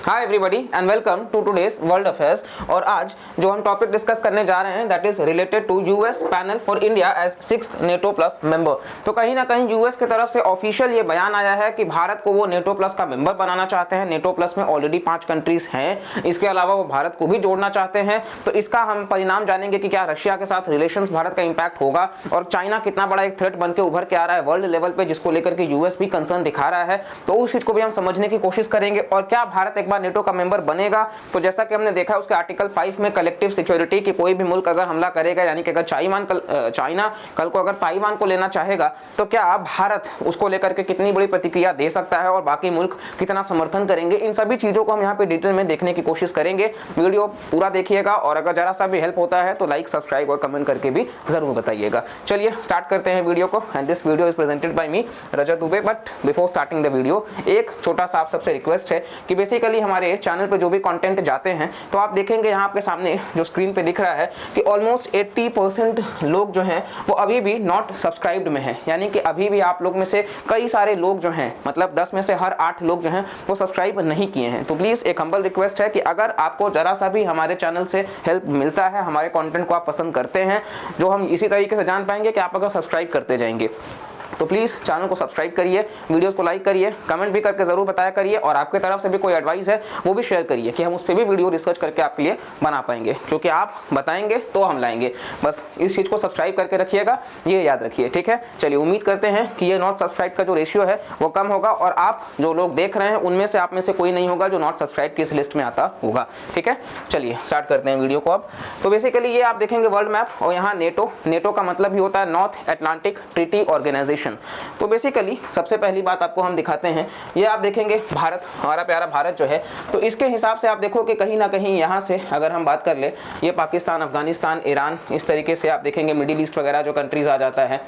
Hi everybody and welcome to today's world affairs. और आज जो हम टॉपिक डिस्कस करने जा रहे हैं that is related to US panel for India as 6th NATO plus member. तो कहीं ना कहीं यूएस की तरफ से ऑफिशियल ये बयान आया है कि भारत को वो नेटो प्लस का मेंबर बनाना चाहते हैं। नेटो प्लस में ऑलरेडी 5 कंट्रीज हैं, इसके अलावा वो भारत को भी जोड़ना चाहते हैं। तो इसका हम परिणाम जानेंगे कि क्या रशिया के साथ रिलेशंस भारत का इंपैक्ट होगा और चाइना कितना बड़ा एक थ्रेट बन के उभर के आ रहा है वर्ल्ड लेवल पे, जिसको लेकर के यूएस भी कंसर्न दिखा रहा है। तो उस चीज को भी हम समझने की कोशिश करेंगे। और क्या भारत एक बार नेटो का मेंबर बनेगा? तो जैसा कि हमने देखा उसके आर्टिकल 5 में कलेक्टिव सिक्योरिटी कि कोई भी मुल्क अगर हमला करेगा, यानी कि अगर चाइना कल को अगर ताइवान को लेना चाहेगा तो क्या भारत उसको लेकर के कितनी बड़ी प्रतिक्रिया दे सकता है और बाकी मुल्क कितना समर्थन करेंगे, इन सभी चीजों को हम यहाँ पे डिटेल में देखने की कोशिश करेंगे। वीडियो पूरा देखिएगा और अगर जरा सा भी हेल्प होता है तो लाइक, सब्सक्राइब और कमेंट करके भी जरूर बताइएगा। चलिए स्टार्ट करते हैं वीडियो को। And this video is presented by me Rajat Dubey. But before starting the video एक छोटा सा आप सबसे रिक्वेस्ट है कि बेसिकली हमारे चैनल पे जो भी कंटेंट जाते हैं तो आप देखेंगे यहाँ आपके सामने जो स्क्रीन पे दिख रहा है कि ऑलमोस्ट 80% लोग जो हैं वो अभी भी नॉट सब्सक्राइब्ड में हैं, यानी कि अभी भी आप लोग में से कई सारे लोग जो हैं, मतलब 10 में से हर 8 लोग जो हैं वो सब्सक्राइब नहीं किए हैं। तो प्लीज एक हम्बल रिक्वेस्ट है कि अगर आपको जरा सा भी हमारे चैनल से हेल्प मिलता है, हमारे कंटेंट को आप पसंद करते हैं, जो हम इसी तरीके से जान पाएंगे कि आप अगर सब्सक्राइब करते जाएंगे, तो प्लीज़ चैनल को सब्सक्राइब करिए, वीडियोस को लाइक करिए, कमेंट भी करके ज़रूर बताया करिए और आपके तरफ से भी कोई एडवाइस है वो भी शेयर करिए कि हम उस पर भी वीडियो रिसर्च करके आपके लिए बना पाएंगे, क्योंकि आप बताएंगे तो हम लाएंगे। बस इस चीज़ को सब्सक्राइब करके रखिएगा, ये याद रखिए, ठीक है। चलिए उम्मीद करते हैं कि ये नॉट सब्सक्राइब का जो रेशियो है वो कम होगा और आप जो लोग देख रहे हैं उनमें से आप में से कोई नहीं होगा जो नॉट सब्सक्राइब की इस लिस्ट में आता होगा, ठीक है। चलिए स्टार्ट करते हैं वीडियो को अब। तो बेसिकली ये आप देखेंगे वर्ल्ड मैप और यहाँ नेटो का मतलब ही होता है नॉर्थ अटलांटिक ट्रीटी ऑर्गेनाइजेशन। तो बेसिकली सबसे पहली बात आपको हम दिखाते हैं, ये आप देखेंगे भारत, हमारा प्यारा भारत जो है, तो इसके हिसाब से आप देखो कि कहीं ना कहीं यहाँ से अगर हम बात कर ले, ये पाकिस्तान, अफगानिस्तान, ईरान, इस तरीके से आप देखेंगे मिडिल ईस्ट वगैरह जो कंट्रीज आ जाता है।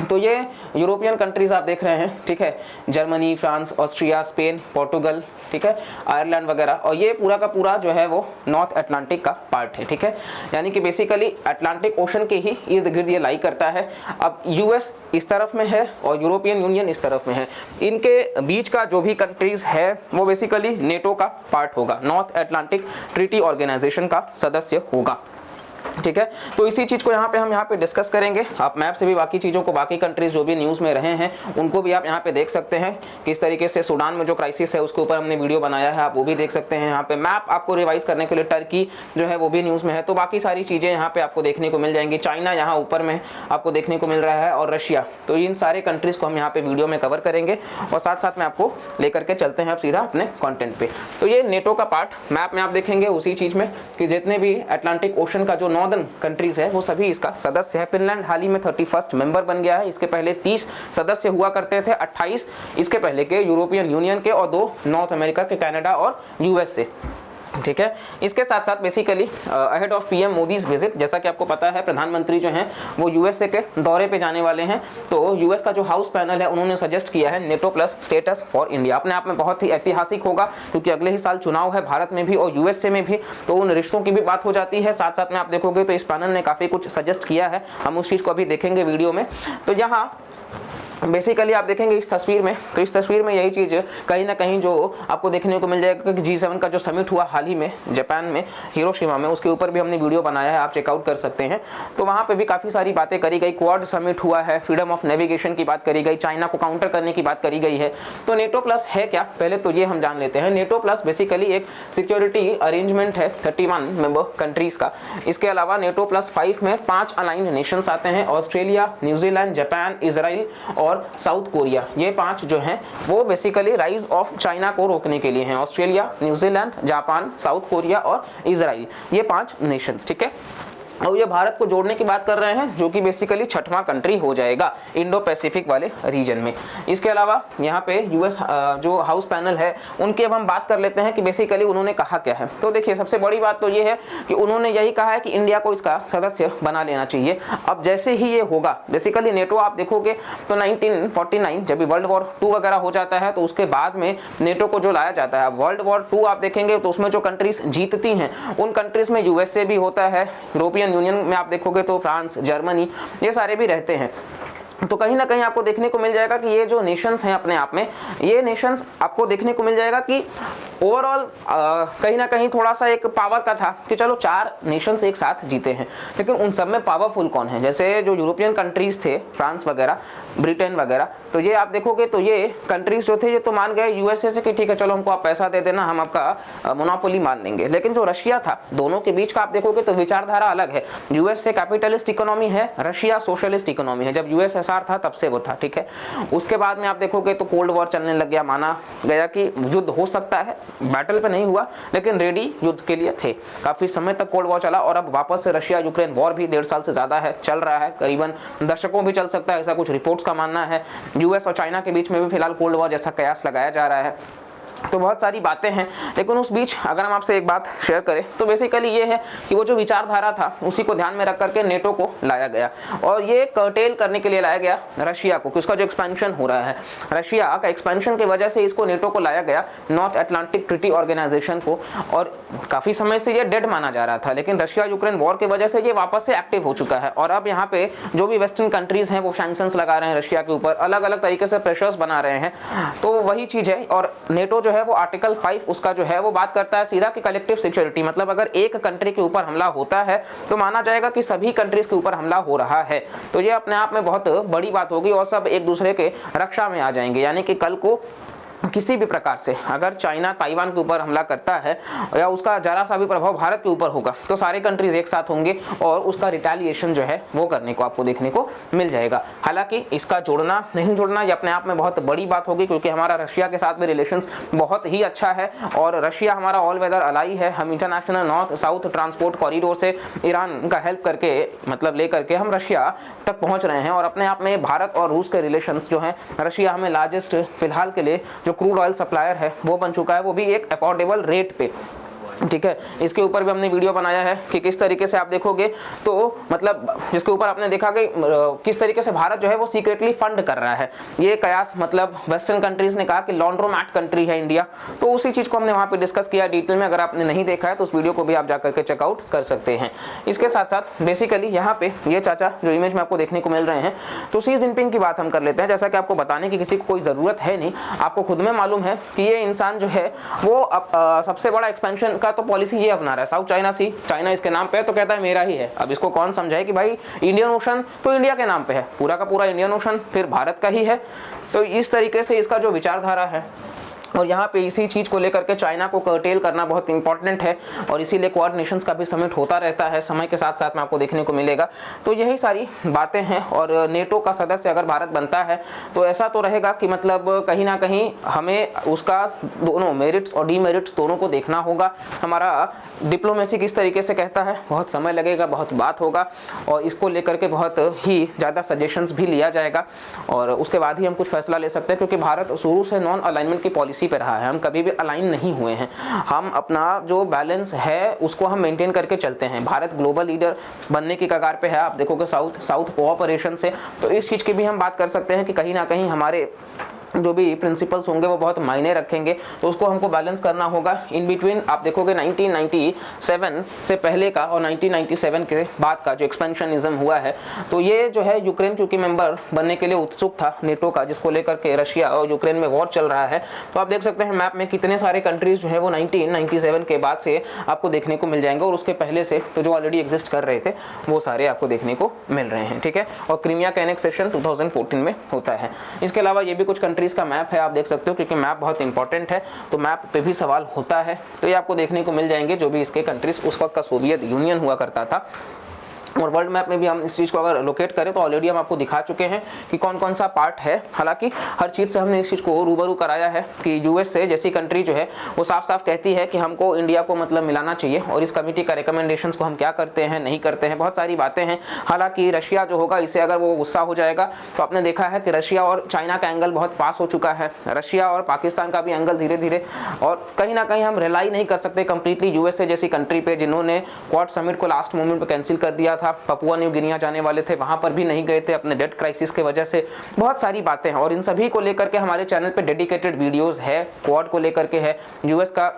तो ये यूरोपियन कंट्रीज आप देख रहे हैं, ठीक है, Germany, France, Austria, Spain, Portugal, ठीक है, आयरलैंड वगैरह, और ये पूरा का पूरा जो है वो नॉर्थ अटलांटिक का पार्ट है, ठीक है। यानी कि बेसिकली अटलांटिक ओशन के ही इर्द गिर्द ये लाई करता है। अब यूएस इस तरफ में है और यूरोपियन यूनियन इस तरफ में है, इनके बीच का जो भी कंट्रीज है वो बेसिकली नेटो का पार्ट होगा, नॉर्थ अटलांटिक ट्रीटी ऑर्गेनाइजेशन का सदस्य होगा, ठीक है। तो इसी चीज को हम यहाँ पे डिस्कस करेंगे। आप मैप से भी बाकी चीजों को, बाकी कंट्रीज जो भी न्यूज में रहे हैं उनको भी आप यहाँ पे देख सकते हैं। किस तरीके से सूडान में जो क्राइसिस है उसके ऊपर हमने वीडियो बनाया है, आप वो भी देख सकते हैं। यहाँ पे मैप आपको रिवाइज करने के लिए टर्की जो है वो भी न्यूज में है। तो बाकी सारी चीजें यहाँ पे आपको देखने को मिल जाएंगी। चाइना यहाँ ऊपर में आपको देखने को मिल रहा है और रशिया, तो इन सारे कंट्रीज को हम यहाँ पे वीडियो में कवर करेंगे और साथ साथ में आपको लेकर के चलते हैं आप सीधा अपने कॉन्टेंट पे। तो ये नेटो का पार्ट मैप में आप देखेंगे उसी चीज में कि जितने भी अटलांटिक ओशन का जो नॉर्दर्न कंट्रीज है वो सभी इसका सदस्य है। फिनलैंड हाल ही में 31st मेंबर बन गया है। इसके पहले 30 सदस्य हुआ करते थे, 28 इसके पहले के यूरोपियन यूनियन के और 2 नॉर्थ अमेरिका के, कनाडा और यूएस से, ठीक है। इसके साथ साथ basically ahead of PM Modi's visit, जैसा कि आपको पता है प्रधानमंत्री जो हैं वो यूएसए के दौरे पे जाने वाले हैं। तो यूएस का जो हाउस पैनल है उन्होंने सजेस्ट किया है NATO plus status for India. अपने आप में बहुत ही ऐतिहासिक होगा क्योंकि अगले ही साल चुनाव है भारत में भी और यूएसए में भी, तो उन रिश्तों की भी बात हो जाती है। साथ साथ में आप देखोगे तो इस पैनल ने काफ़ी कुछ सजेस्ट किया है, हम उस चीज़ को अभी देखेंगे वीडियो में। तो यहाँ बेसिकली आप देखेंगे इस तस्वीर में, तो इस तस्वीर में यही चीज़ कहीं ना कहीं जो आपको देखने को मिल जाएगा कि G7 का जो समिट हुआ हाल ही में जापान में, हिरोशिमा में, उसके ऊपर भी हमने वीडियो बनाया है, आप चेकआउट कर सकते हैं। तो वहाँ पे भी काफ़ी सारी बातें करी गई, क्वाड समिट हुआ है, फ्रीडम ऑफ नेविगेशन की बात करी गई, चाइना को काउंटर करने की बात करी गई है। तो नेटो प्लस है क्या, पहले तो ये हम जान लेते हैं। नेटो प्लस बेसिकली एक सिक्योरिटी अरेंजमेंट है 31 मेंबर कंट्रीज का। इसके अलावा नेटो प्लस 5 में 5 अलाइंड नेशंस आते हैं, ऑस्ट्रेलिया, न्यूजीलैंड, जापान, इजराइल और साउथ कोरिया। ये 5 जो हैं वो बेसिकली राइज ऑफ चाइना को रोकने के लिए हैं। Australia, New Zealand, Japan, south Korea और इजराइल, ये 5 नेशंस, ठीक है। और ये भारत को जोड़ने की बात कर रहे हैं जो कि बेसिकली 6वां कंट्री हो जाएगा इंडो पैसिफिक वाले रीजन में। इसके अलावा यहाँ पे यूएस जो हाउस पैनल है उनकी अब हम बात कर लेते हैं कि बेसिकली उन्होंने कहा क्या है। तो देखिए सबसे बड़ी बात तो ये है कि उन्होंने यही कहा है कि इंडिया को इसका सदस्य बना लेना चाहिए। अब जैसे ही ये होगा, बेसिकली नेटो आप देखोगे तो 1949 जब वर्ल्ड वॉर 2 वगैरह हो जाता है तो उसके बाद में नेटो को जो लाया जाता है, वर्ल्ड वॉर 2 आप देखेंगे तो उसमें जो कंट्रीज जीतती हैं उन कंट्रीज में यूएसए भी होता है, यूरोपियन यूनियन में आप देखोगे तो फ्रांस, जर्मनी, ये सारे भी रहते हैं। तो कहीं ना कहीं आपको देखने को मिल जाएगा कि ये जो नेशंस हैं अपने आप में, ये नेशंस आपको देखने को मिल जाएगा कि ओवरऑल कहीं ना कहीं थोड़ा सा एक पावर का था कि चलो 4 नेशंस एक साथ जीते हैं, लेकिन उन सब में पावरफुल कौन है? जैसे जो यूरोपियन कंट्रीज थे, फ्रांस वगैरह, ब्रिटेन वगैरह, तो ये आप देखोगे तो ये कंट्रीज जो थे ये तो मान गए यूएसए से कि ठीक है चलो हमको आप पैसा दे देना, हम आपका मोनोपोली मान लेंगे। लेकिन जो रशिया था, दोनों के बीच का आप देखोगे तो विचारधारा अलग है। यूएसए कैपिटलिस्ट इकोनॉमी है, रशिया सोशलिस्ट इकोनॉमी है। जब यूएसएसआर था तब से वो था, ठीक है। उसके बाद में आप देखोगे तो कोल्ड वॉर चलने लग गया, माना गया कि युद्ध हो सकता है, बैटल पे नहीं हुआ लेकिन रेडी युद्ध के लिए थे। काफी समय तक कोल्ड वॉर चला और अब वापस से रशिया यूक्रेन वॉर भी 1.5 साल से ज्यादा है, चल रहा है, करीबन दशकों भी चल सकता है, ऐसा कुछ रिपोर्ट्स का मानना है। यूएस और चाइना के बीच में भी फिलहाल कोल्ड वॉर जैसा कयास लगाया जा रहा है। तो बहुत सारी बातें हैं, लेकिन उस बीच अगर हम आपसे एक बात शेयर करें तो बेसिकली ये है कि वो जो विचारधारा था उसी को ध्यान में रख करके नेटो को लाया गया, और ये कर्टेल करने के लिए लाया गया रशिया को, कि उसका जो एक्सपेंशन हो रहा है, रशिया का एक्सपेंशन की वजह से इसको नेटो को लाया गया, नॉर्थ अटलांटिक ट्रीटी ऑर्गेनाइजेशन को। और काफी समय से ये डेड माना जा रहा था, लेकिन रशिया यूक्रेन वॉर की वजह से ये वापस से एक्टिव हो चुका है। और अब यहाँ पे जो भी वेस्टर्न कंट्रीज हैं वो सैंक्शंस लगा रहे हैं रशिया के ऊपर, अलग अलग तरीके से प्रेशर्स बना रहे हैं। तो वही चीज है, और नेटो है वो आर्टिकल 5 उसका जो है वो बात करता है सीधा कि कलेक्टिव सिक्योरिटी, मतलब अगर एक कंट्री के ऊपर हमला होता है तो माना जाएगा कि सभी कंट्रीज के ऊपर हमला हो रहा है। तो ये अपने आप में बहुत बड़ी बात होगी और सब एक दूसरे के रक्षा में आ जाएंगे। यानी कि कल को किसी भी प्रकार से अगर चाइना ताइवान के ऊपर हमला करता है या उसका जरा सा भी प्रभाव भारत के ऊपर होगा तो सारे कंट्रीज एक साथ होंगे और उसका रिटेलिएशन जो है वो करने को आपको देखने को मिल जाएगा। हालांकि इसका जोड़ना नहीं जोड़ना ये अपने आप में बहुत बड़ी बात होगी, क्योंकि हमारा रशिया के साथ में रिलेशंस बहुत ही अच्छा है और रशिया हमारा ऑल वेदर अलाई है। हम international north south transport corridor से ईरान का हेल्प करके, मतलब ले करके हम रशिया तक पहुंच रहे हैं। और अपने आप में भारत और रूस के रिलेशंस जो हैं, रशिया हमें लार्जेस्ट फिलहाल के लिए जो क्रूड ऑयल सप्लायर है वो बन चुका है, वो भी एक अफोर्डेबल रेट पे, ठीक है। इसके ऊपर भी हमने वीडियो बनाया है कि किस तरीके से आप देखोगे तो मतलब जिसके ऊपर आपने देखा कि किस तरीके से भारत जो है वो सीक्रेटली फंड कर रहा है ये कयास, मतलब वेस्टर्न कंट्रीज ने कहा कि लॉन्ड्रोमैट कंट्री है इंडिया। तो उसी चीज को हमने वहां पे डिस्कस किया डिटेल में। अगर आपने नहीं देखा है तो उस वीडियो को भी आप जाकर के चेकआउट कर सकते हैं। इसके साथ साथ बेसिकली यहाँ पे ये चाचा जो इमेज में आपको देखने को मिल रहे हैं, तो शी जिनपिंग की बात हम कर लेते हैं। जैसा कि आपको बताने की किसी को कोई जरूरत है नहीं, आपको खुद में मालूम है कि ये इंसान जो है वो सबसे बड़ा एक्सपेंशन का तो पॉलिसी ये अपना रहा है। साउथ चाइना सी, चाइना इसके नाम पे है तो कहता है मेरा ही है। अब इसको कौन समझाए कि भाई इंडियन ओशन तो इंडिया के नाम पे है, पूरा का पूरा इंडियन ओशन फिर भारत का ही है। तो इस तरीके से इसका जो विचारधारा है, और यहाँ पे इसी चीज को लेकर के चाइना को कर्टेल करना बहुत इंपॉर्टेंट है और इसीलिए क्वाड नेशंस का भी समिट होता रहता है, समय के साथ साथ में आपको देखने को मिलेगा। तो यही सारी बातें हैं। और नेटो का सदस्य अगर भारत बनता है तो ऐसा तो रहेगा कि मतलब कहीं ना कहीं हमें उसका दोनों मेरिट्स और डीमेरिट्स दोनों को देखना होगा। हमारा डिप्लोमेसी किस तरीके से कहता है, बहुत समय लगेगा, बहुत बात होगा और इसको लेकर के बहुत ही ज़्यादा सजेशंस भी लिया जाएगा और उसके बाद ही हम कुछ फैसला ले सकते हैं। क्योंकि भारत शुरू से नॉन अलाइनमेंट की पॉलिसी पे रहा है, हम कभी भी अलाइन नहीं हुए हैं। हम अपना जो बैलेंस है उसको हम मेंटेन करके चलते हैं। भारत ग्लोबल लीडर बनने की कगार पे है, आप देखोगे साउथ कोऑपरेशन से। तो इस चीज की भी हम बात कर सकते हैं कि कहीं ना कहीं हमारे जो भी प्रिंसिपल्स होंगे वो बहुत मायने रखेंगे, तो उसको हमको बैलेंस करना होगा। इन बिटवीन आप देखोगे 1997 से पहले का और 1997 के बाद का जो एक्सपेंशनिज्म हुआ है, तो ये जो है यूक्रेन क्योंकि मेंबर बनने के लिए उत्सुक था नेटो का, जिसको लेकर के रशिया और यूक्रेन में वॉर चल रहा है। तो आप देख सकते हैं मैप में कितने सारे कंट्रीज जो है वो 1997 के बाद से आपको देखने को मिल जाएंगे और उसके पहले से तो जो ऑलरेडी एग्जिस्ट कर रहे थे वो सारे आपको देखने को मिल रहे हैं, ठीक है। और क्रीमिया का एनेक्सेशन 2014 में होता है। इसके अलावा ये भी कुछ इसका मैप है, आप देख सकते हो, क्योंकि मैप बहुत इंपॉर्टेंट है तो मैप पे भी सवाल होता है। तो ये आपको देखने को मिल जाएंगे जो भी इसके कंट्रीज उस वक्त का सोवियत यूनियन हुआ करता था। और वर्ल्ड मैप में भी हम इस चीज़ को अगर लोकेट करें तो ऑलरेडी हम आपको दिखा चुके हैं कि कौन कौन सा पार्ट है। हालांकि हर चीज़ से हमने इस चीज़ को रूबरू कराया है कि यूएस से जैसी कंट्री जो है वो साफ साफ कहती है कि हमको इंडिया को मतलब मिलाना चाहिए और इस कमेटी का रिकमेंडेशंस को हम क्या करते हैं नहीं करते हैं, बहुत सारी बातें हैं। हालांकि रशिया जो होगा इससे अगर वो गुस्सा हो जाएगा तो आपने देखा है कि रशिया और चाइना का एंगल बहुत पास हो चुका है, रशिया और पाकिस्तान का भी एंगल धीरे धीरे। और कहीं ना कहीं हम रिलाई नहीं कर सकते कंप्लीटली यूएसए जैसी कंट्री पे, जिन्होंने क्वाड समिट को लास्ट मोमेंट पे कैंसिल कर दिया था। पपुआ न्यू गिनिया जाने वाले थे, वहां पर भी नहीं गए थे अपने डेट क्राइसिस की वजह से। बहुत सारी बातें हैं और इन सभी को लेकर के हमारे चैनल पे डेडिकेटेड वीडियोस है, क्वाड को लेकर के है, यूएस का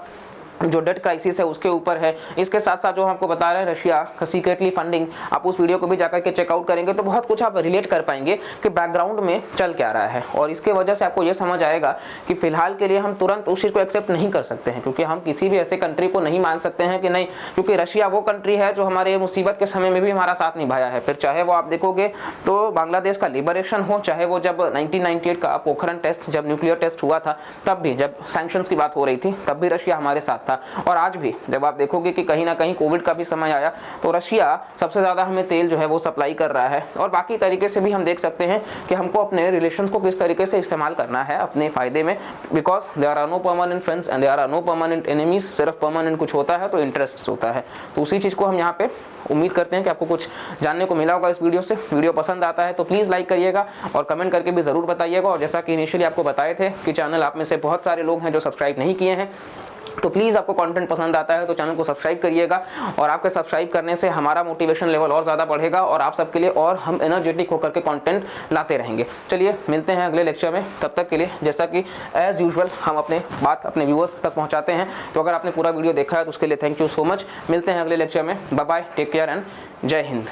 जो डेट क्राइसिस है उसके ऊपर है। इसके साथ साथ जो हम आपको बता रहे हैं रशिया का सीक्रेटली फंडिंग, आप उस वीडियो को भी जाकर के चेकआउट करेंगे तो बहुत कुछ आप रिलेट कर पाएंगे कि बैकग्राउंड में चल क्या रहा है। और इसके वजह से आपको ये समझ आएगा कि फिलहाल के लिए हम तुरंत उस चीज़ को एक्सेप्ट नहीं कर सकते हैं, क्योंकि हम किसी भी ऐसे कंट्री को नहीं मान सकते हैं कि नहीं, क्योंकि रशिया वो कंट्री है जो हमारे मुसीबत के समय में भी हमारा साथ निभाया है। फिर चाहे वो आप देखोगे तो बांग्लादेश का लिबरेशन हो, चाहे वो जब 1998 का पोखरण टेस्ट, जब न्यूक्लियर टेस्ट हुआ था, तब भी जब सैंक्शंस की बात हो रही थी तब भी रशिया हमारे साथ था। और आज भी जब आप देखोगे कि कहीं ना कहीं कोविड का भी समय आया तो रशिया सबसे ज़्यादा हमें तेल जो है वो सप्लाई कर रहा है। और बाकी तरीके से भी हम देख सकते हैं कि हमको अपने रिलेशंस को किस तरीके से इस्तेमाल करना है अपने फायदे में, because there are no permanent friends and there are no permanent enemies. सिर्फ परमानेंट कुछ होता है तो इंटरेस्ट होता है। तो उसी चीज़ को हम यहाँ पे उम्मीद करते हैं कि आपको कुछ जानने को मिला होगा इस वीडियो से। वीडियो पसंद आता है तो प्लीज़ लाइक करिएगा और कमेंट करके भी ज़रूर बताइएगा। और जैसा कि इनिशियली आपको बताए थे कि चैनल आप में से बहुत सारे लोग हैं जो सब्सक्राइब नहीं किए हैं, तो प्लीज़ आपको कंटेंट पसंद आता है तो चैनल को सब्सक्राइब करिएगा। और आपके सब्सक्राइब करने से हमारा मोटिवेशन लेवल और ज़्यादा बढ़ेगा और आप सबके लिए और हम एनर्जेटिक होकर के कंटेंट लाते रहेंगे। चलिए मिलते हैं अगले लेक्चर में। तब तक के लिए जैसा कि एज़ यूजुअल हम अपने बात अपने व्यूअर्स तक पहुंचाते हैं, तो अगर आपने पूरा वीडियो देखा है तो उसके लिए थैंक यू सो मच। मिलते हैं अगले लेक्चर में। Bye bye, take care and जय हिंद।